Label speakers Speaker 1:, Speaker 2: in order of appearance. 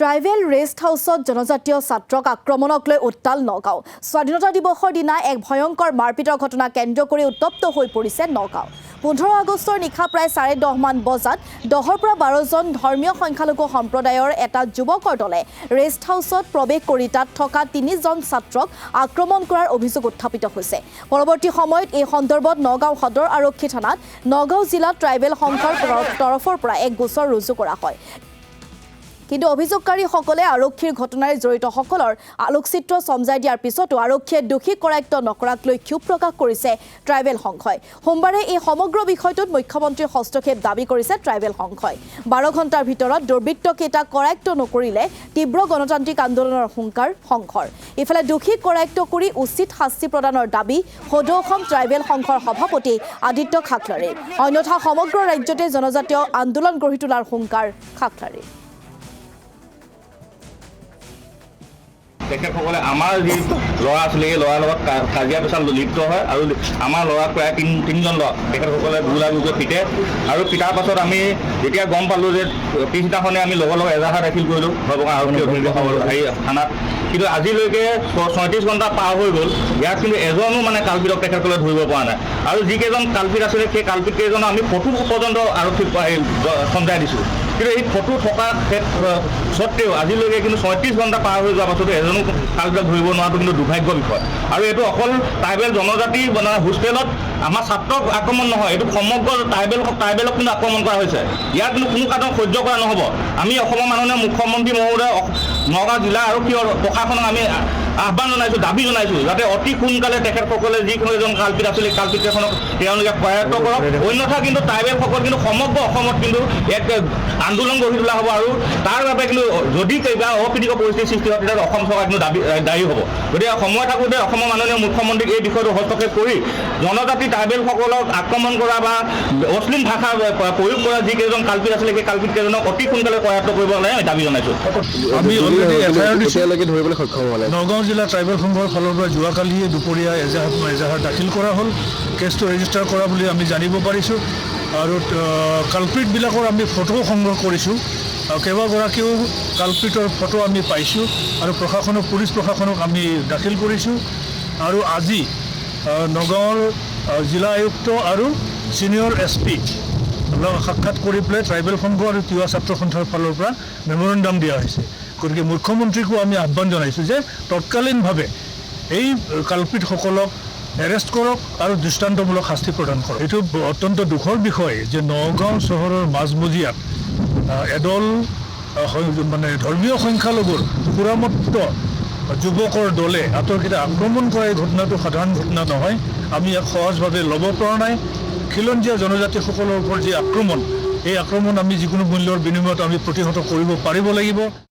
Speaker 1: Tribal rest হাউচত জনজাতীয় ছাত্ৰক আক্ৰমণক লৈ উত্তাল নগাঁও। স্বাধীনতা দিৱসৰ দিনা এক ভয়ংকৰ মাৰপিটৰ ঘটনা কেন্দ্ৰ কৰি উত্তপ্ত হৈ পৰিছে নগাঁও। 15 আগষ্টৰ নিশা প্ৰায় 10:30 মান বজাত 10ৰ পৰা 12জন ধৰ্মীয় সংখ্যালঘু সম্প্ৰদায়ৰ এটা যুৱকৰ দলে ৰেষ্ট হাউচত প্ৰৱেশ কৰি তাত থকা 3জন ছাত্ৰক আক্ৰমণ কৰাৰ অভিযোগ উত্থাপিত হৈছে। পৰৱৰ্তী সময়ত এই সন্দৰ্ভত নগাঁও সদৰ আৰক্ষী থানাত নগাঁও জিলা ট্ৰাইবেল সংঘৰ তৰফৰ পৰা এক গোচৰ ৰুজু কৰা হয়। কিন্তু অভিযোগকাৰীসকলে আৰক্ষীৰ ঘটনাৰে জড়িতসকলৰ আলোকচিত্ৰ সমজাই দিয়াৰ পিছতো আৰক্ষীয়ে দোষী কৰায়ত্ব নকৰাক লৈ ক্ষোভ প্ৰকাশ কৰিছে ট্ৰাইবেল সংঘই। সোমবাৰে এই সমগ্ৰ বিষয়টোত মুখ্যমন্ত্ৰীৰ হস্তক্ষেপ দাবী কৰিছে ট্ৰাইবেল সংঘই। 12 ঘণ্টাৰ ভিতৰত দুৰ্বৃত্তকেইটা কৰায়ত্ব নকৰিলে তীব্ৰ গণতান্ত্ৰিক আন্দোলনৰ হুংকাৰ সংঘৰ। ইফালে দোষী কৰায়ত্ব কৰি উচিত শাস্তি প্ৰদানৰ দাবী সদৌ অসম ট্ৰাইবেল সংঘৰ সভাপতি আদিত্য খাকলাৰে। অন্যথা সমগ্ৰ ৰাজ্যতে জনজাতীয় আন্দোলন গঢ়ি তোলাৰ হুংকাৰ খাকলাৰে।
Speaker 2: তেখেতসকলে আমাৰ যি ল'ৰা আছিলে এই ল'ৰাৰ লগত কাজিয়া পেচাল লিপ্ত হয় আৰু আমাৰ ল'ৰাক প্ৰায় তিনিজন ল'ৰা তেখেতসকলে গুলাগুকৈ পিতে আৰু পিটাৰ পাছত আমি যেতিয়া গম পালোঁ যে পিছদিনাখনে আমি লগে এজাহাৰ দাখিল কৰিলোঁ হেৰি থানাত। কিন্তু আজিলৈকে 36 ঘণ্টা পাৰ হৈ গ'ল, ইয়াত কিন্তু এজনো কালপিতক তেখেতসকলে ধৰিব পৰা নাই। আৰু যিকেইজন কালপিত আছিলে সেই কালপিত কেইজনক আমি ফটো পৰ্যন্ত আৰক্ষীক সমজাই দিছোঁ। কিন্তু এই ফটো থকা স্বত্তেও আজিলৈকে কিন্তু 36 ঘণ্টা পাৰ হৈ যোৱাৰ পাছতো এজনো কালপিতক ধৰিব নোৱাৰাটো কিন্তু দুৰ্ভাগ্য বিষয়। আৰু এইটো অকল ট্ৰাইবেল জনজাতি হোষ্টেলত আমাৰ ছাত্ৰক আক্ৰমণ নহয়, এইটো সমগ্ৰ ট্ৰাইবেলক কিন্তু আক্ৰমণ কৰা হৈছে। ইয়াত কিন্তু কোনো কাৰণত সহ্য কৰা নহ'ব। আমি অসমৰ মাননীয় মুখ্যমন্ত্ৰী মহোদয়, নগাঁও জিলা আৰক্ষী প্ৰশাসনক আমি আহ্বান জনাইছোঁ, দাবী জনাইছোঁ যাতে অতি সোনকালে তেখেতসকলে যিকোনো এজন কালপিত আছিলে কালপিতকেইখনক তেওঁলোকে কৰায়ত্ব কৰক। অন্যথা কিন্তু ট্ৰাইবেলসকল কিন্তু সমগ্ৰ অসমত কিন্তু এক আন্দোলন গঢ়ি তোলা হ'ব আৰু তাৰ বাবে কিন্তু যদি কিবা অপ্ৰীতিকৰ পৰিস্থিতিৰ সৃষ্টি হয় তেতিয়া অসম চৰকাৰ কিন্তু দায়ী হ'ব। গতিকে সময় থাকোঁতে অসমৰ মাননীয় মুখ্যমন্ত্ৰীক এই বিষয়টো হস্তক্ষেপ কৰি জনজাতি ট্ৰাইবেলসকলক আক্ৰমণ কৰা বা অশ্লীল ভাষা প্ৰয়োগ কৰা যিকেইজন কালপিত আছিলে সেই কালপিতকেইজনক অতি সোনকালে কৰায়ত্ব কৰিব লাগে আমি দাবী জনাইছোঁ।
Speaker 3: আমি অলৰেডি এতিয়ালৈকে ধৰিবলৈ সক্ষম হোৱা নাই। নগাঁও জিলা ট্ৰাইবেল সংঘৰ ফালৰ পৰা যোৱাকালিয়ে দুপৰীয়া এজাহাৰ দাখিল কৰা হ'ল, কেছটো ৰেজিষ্টাৰ কৰা বুলি আমি জানিব পাৰিছোঁ। আৰু কালপিতবিলাকৰ আমি ফটো সংগ্ৰহ কৰিছোঁ আৰু কেইবাগৰাকীও কালপিতৰ ফটো আমি পাইছোঁ আৰু পুলিচ প্ৰশাসনক আমি দাখিল কৰিছোঁ। আৰু আজি নগাঁৱৰ জিলা আয়ুক্ত আৰু ছিনিয়ৰ SP সাক্ষাৎ কৰি পেলাই ট্ৰাইবেল সংঘ আৰু তিৱা ছাত্ৰ সন্থাৰ ফালৰ পৰা মেমৰেণ্ডাম দিয়া হৈছে। গতিকে মুখ্যমন্ত্ৰীকো আমি আহ্বান জনাইছোঁ যে তৎকালীনভাৱে এই কালপিতসকলক এৰেষ্ট কৰক আৰু দৃষ্টান্তমূলক শাস্তি প্ৰদান কৰক। এইটো অত্যন্ত দুখৰ বিষয় যে নগাঁও চহৰৰ মাজমজিয়াত এদল ধৰ্মীয় সংখ্যালঘুৰ সুৰামত্ত যুৱকৰ দলে আতৰ্কিতে আক্ৰমণ কৰা এই ঘটনাটো সাধাৰণ ঘটনা নহয়। আমি ইয়াক সহজভাৱে ল'ব পৰা নাই। খিলঞ্জীয়া জনজাতিসকলৰ ওপৰত যি আক্ৰমণ, এই আক্ৰমণ আমি যিকোনো মূল্যৰ বিনিময়ত আমি প্ৰতিহত কৰিব পাৰিব লাগিব।